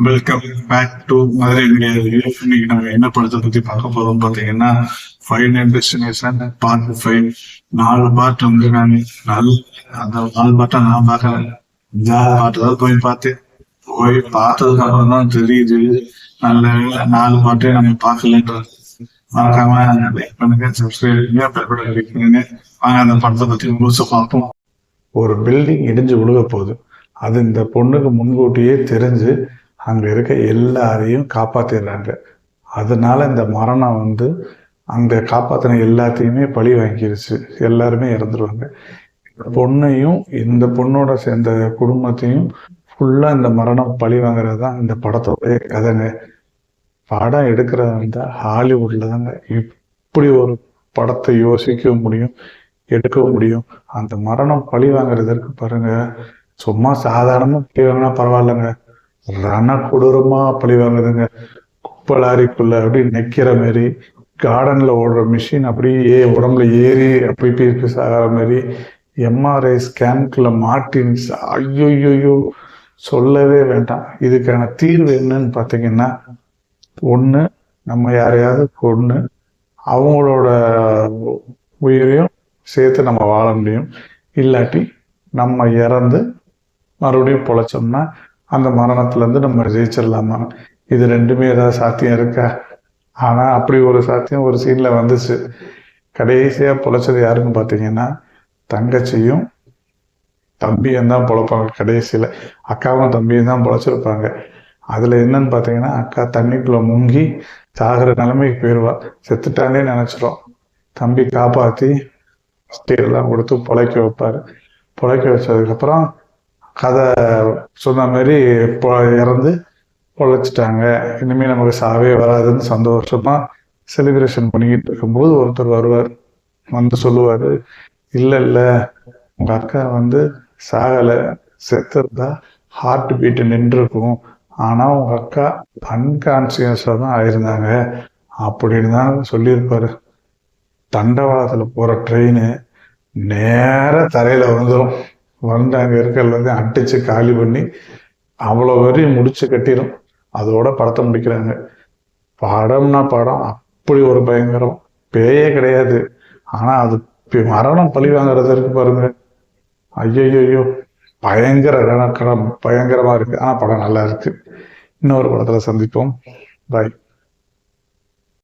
Welcome back to Madurai media review. இன்னைக்கு நம்ம என்ன படத்தை பத்தி பார்க்க போறோம் பாத்தீங்கன்னா, five nine destination part 5. 4 part வந்து நான் அந்த 4 பார்ட்டை நான் பார்க்கறேன். 5 பார்ட் தான் போய் பார்த்ததுக்கு அப்புறம் தான் தெரியுது நல்ல 4 பார்ட்டே நம்ம பார்க்கலன்றது. மறக்காம லைக் பண்ணுங்க, சப்ஸ்கிரைப் பண்ணுங்க, பெல் பட்டன் கிளிக் பண்ணுங்க. வாங்க அந்த படத்தை பத்தி முழுசா பார்ப்போம். ஒரு பில்டிங் இடிஞ்சு விழுக போகுது. அது இந்த பொண்ணுக்கு முன்கூட்டியே தெரிஞ்சு அங்கே இருக்க எல்லாரையும் காப்பாற்றிடுறாங்க. அதனால இந்த மரணம் வந்து அங்கே காப்பாற்றின எல்லாத்தையுமே பழி வாங்கிருச்சு. எல்லாருமே இறந்துருவாங்க. பொண்ணையும் இந்த பொண்ணோட சேர்ந்த குடும்பத்தையும் ஃபுல்லாக இந்த மரணம் பழி வாங்குறது தான் இந்த படத்தோடைய கதைங்க. படம் எடுக்கிறது வந்து ஹாலிவுட்ல தாங்க இப்படி ஒரு படத்தை யோசிக்க முடியும், எடுக்க முடியும். அந்த மரணம் பழி வாங்குறதற்கு பாருங்க, சும்மா சாதாரணமா பழி வாங்கினா பரவாயில்லைங்க, ரண கொடூரமா பழி வாங்குதுங்க. குப்பை லாரிக்குள்ள அப்படி நிக்கிற மாதிரி, கார்டன்ல ஓடுற மிஷின் அப்படியே உடம்புல ஏறி அப்படி பீஸ் ஆகிற மாதிரி, எம்ஆர்ஐ ஸ்கேனுக்குள்ள மாட்டின்ஸ். ஐயோ, சொல்லவே வேண்டாம். இதுக்கான தீர்வு என்னன்னு பார்த்தீங்கன்னா, ஒன்று நம்ம யாரையாவது கொன்று அவங்களோட உயிரையும் சேர்த்து நம்ம வாழ முடியும். இல்லாட்டி நம்ம இறந்து மறுபடியும் பொழைச்சோம்னா அந்த மரணத்துலேருந்து நம்ம ஜெயிச்சிடலாமா? இது ரெண்டுமே ஏதாவது சாத்தியம் இருக்கா? ஆனால் அப்படி ஒரு சாத்தியம் ஒரு சீனில் வந்துச்சு. கடைசியாக பொழைச்சது யாருன்னு பார்த்தீங்கன்னா, தங்கச்சியும் தம்பியும் தான் பொழைப்பாங்க. கடைசியில் அக்காவும் தம்பியும் தான் பொழைச்சிருப்பாங்க. அதில் என்னன்னு பார்த்தீங்கன்னா, அக்கா தண்ணிக்குள்ளே முங்கி சாகிற நிலைமைக்கு போயிடுவா. செத்துட்டானே நினச்சிடும். தம்பி காப்பாற்றி ஸ்டீலாம் கொடுத்து பொழைக்க வைப்பார். பொழைக்க வச்சதுக்கப்புறம் கதை சொன்ன மாதிரி இறந்து பொழைச்சிட்டாங்க, இனிமேல் நமக்கு சாவே வராதுன்னு சந்தோஷமாக செலிப்ரேஷன் பண்ணிக்கிட்டு இருக்கும்போது ஒருத்தர் வருவார். வந்து சொல்லுவார், இல்லை உங்கள் அக்கா வந்து சாகலை, செத்துருந்தா ஹார்ட் பீட்டு நின்றுருக்கும், ஆனால் உங்கள் அக்கா அன்கான்சியஸாக தான் ஆயிருந்தாங்க அப்படின்னு தான் சொல்லியிருப்பார். தண்டவாளத்தில் போகிற ட்ரெயின் நேராக தரையில் வந்துடும். வந்து அங்கே இருக்கிறது அடிச்சு காலி பண்ணி அவ்வளோ வரையும் முடிச்சு கட்டிடும். அதோட படத்தை முடிக்கிறாங்க. படம்னா படம் அப்படி ஒரு பயங்கரம். பேயே கிடையாது, ஆனால் அது மரணம் பழி வாங்குறது இருக்கு பாருங்க. ஐயோ, பயங்கரமா இருக்கு. ஆனால் படம் நல்லா இருக்கு. இன்னொரு படத்துல சந்திப்போம். பாய்.